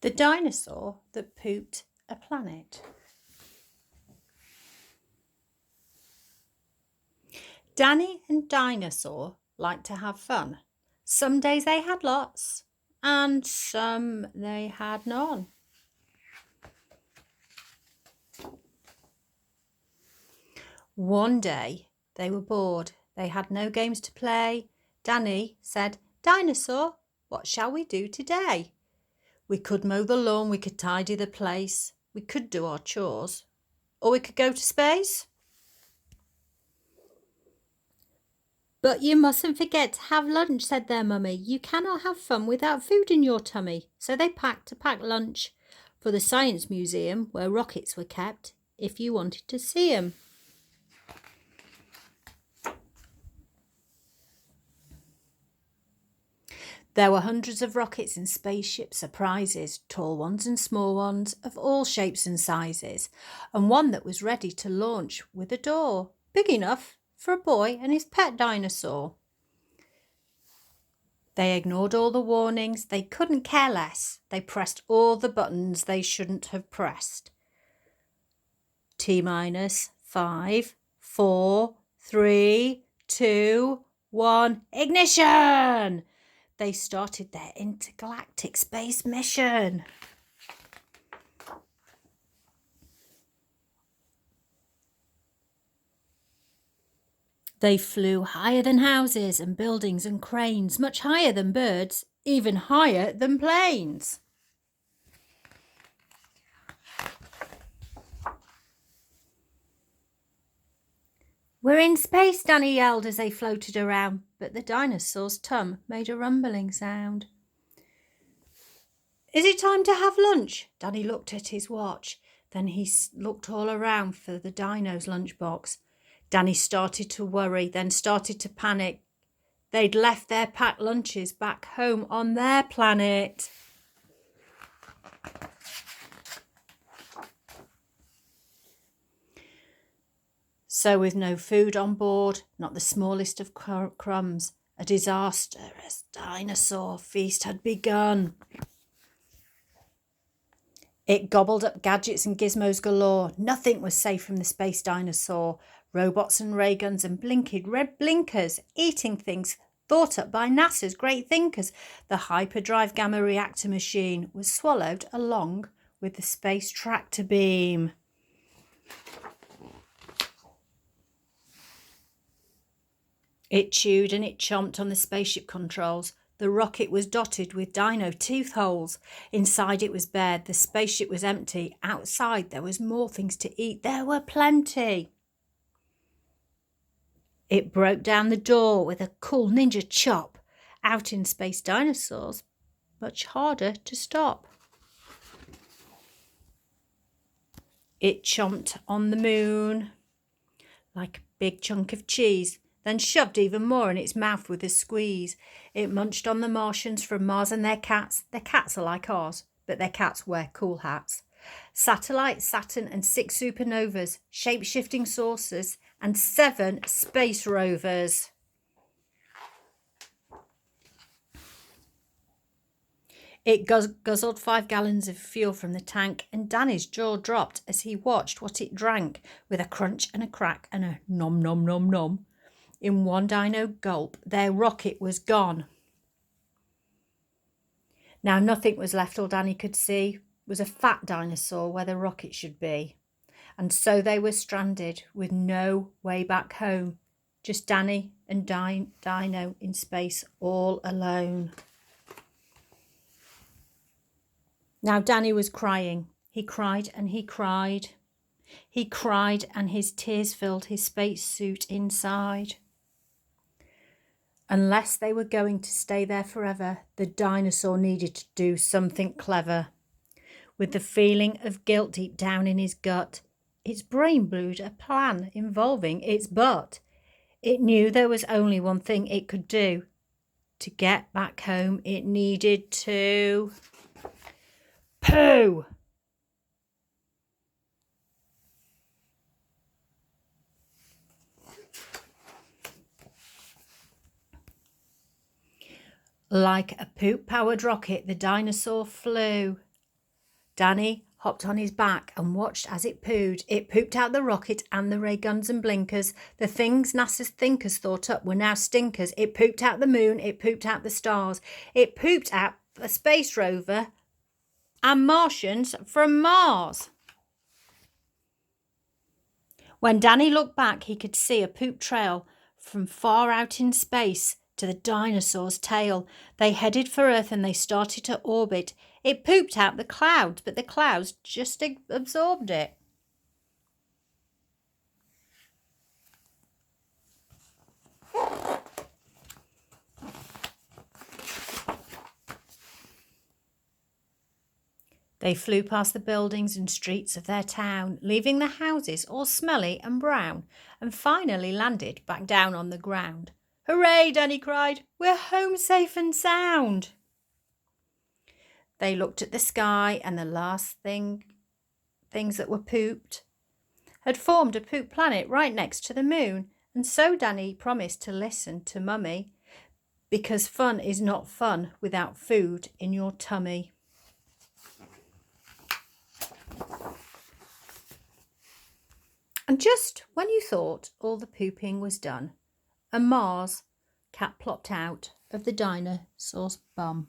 The dinosaur that pooped a planet. Danny and Dinosaur liked to have fun. Some days they had lots, and some they had none. One day they were bored. They had no games to play. Danny said, "Dinosaur, what shall we do today? We could mow the lawn, we could tidy the place, we could do our chores, or we could go to space." "But you mustn't forget to have lunch," said their mummy. "You cannot have fun without food in your tummy." So they packed a packed lunch for the Science Museum, where rockets were kept, if you wanted to see them. There were hundreds of rockets and spaceship surprises, tall ones and small ones, of all shapes and sizes, and one that was ready to launch with a door, big enough for a boy and his pet dinosaur. They ignored all the warnings. They couldn't care less. They pressed all the buttons they shouldn't have pressed. T-minus 5, 4, 3, 2, 1, ignition! They started their intergalactic space mission. They flew higher than houses and buildings and cranes, much higher than birds, even higher than planes. "We're in space," Danny yelled as they floated around, but the dinosaur's tum made a rumbling sound. "Is it time to have lunch?" Danny looked at his watch. Then he looked all around for the dino's lunchbox. Danny started to worry, then started to panic. They'd left their packed lunches back home on their planet. So with no food on board, not the smallest of crumbs, a disastrous dinosaur feast had begun. It gobbled up gadgets and gizmos galore. Nothing was safe from the space dinosaur. Robots and ray guns and blinking red blinkers, eating things thought up by NASA's great thinkers. The hyperdrive gamma reactor machine was swallowed along with the space tractor beam. It chewed and it chomped on the spaceship controls. The rocket was dotted with dino tooth holes. Inside it was bare. The spaceship was empty. Outside there was more things to eat. There were plenty. It broke down the door with a cool ninja chop. Out in space, dinosaurs, much harder to stop. It chomped on the moon like a big chunk of cheese, then shoved even more in its mouth with a squeeze. It munched on the Martians from Mars and their cats. Their cats are like ours, but their cats wear cool hats. Satellite, Saturn and 6 supernovas, shape-shifting saucers and 7 space rovers. It guzzled 5 gallons of fuel from the tank, and Danny's jaw dropped as he watched what it drank, with a crunch and a crack and a nom nom nom nom. In one dino gulp, their rocket was gone. Now nothing was left. All Danny could see was a fat dinosaur where the rocket should be. And so they were stranded with no way back home. Just Danny and Dino in space all alone. Now Danny was crying. He cried and he cried. He cried and his tears filled his spacesuit inside. Unless they were going to stay there forever, the dinosaur needed to do something clever. With the feeling of guilt deep down in his gut, its brain brewed a plan involving its butt. It knew there was only one thing it could do. To get back home, it needed to poo. Like a poop-powered rocket, the dinosaur flew. Danny hopped on his back and watched as it pooed. It pooped out the rocket and the ray guns and blinkers. The things NASA's thinkers thought up were now stinkers. It pooped out the moon. It pooped out the stars. It pooped out a space rover and Martians from Mars. When Danny looked back, he could see a poop trail from far out in space to the dinosaur's tail. They headed for Earth and they started to orbit. It pooped out the clouds, but the clouds just absorbed it. They flew past the buildings and streets of their town, leaving the houses all smelly and brown, and finally landed back down on the ground. "Hooray!" Danny cried. "We're home safe and sound." They looked at the sky, and the last things that were pooped had formed a poop planet right next to the moon. And so Danny promised to listen to Mummy, because fun is not fun without food in your tummy. And just when you thought all the pooping was done, a Mars cat plopped out of the dinosaur's bum.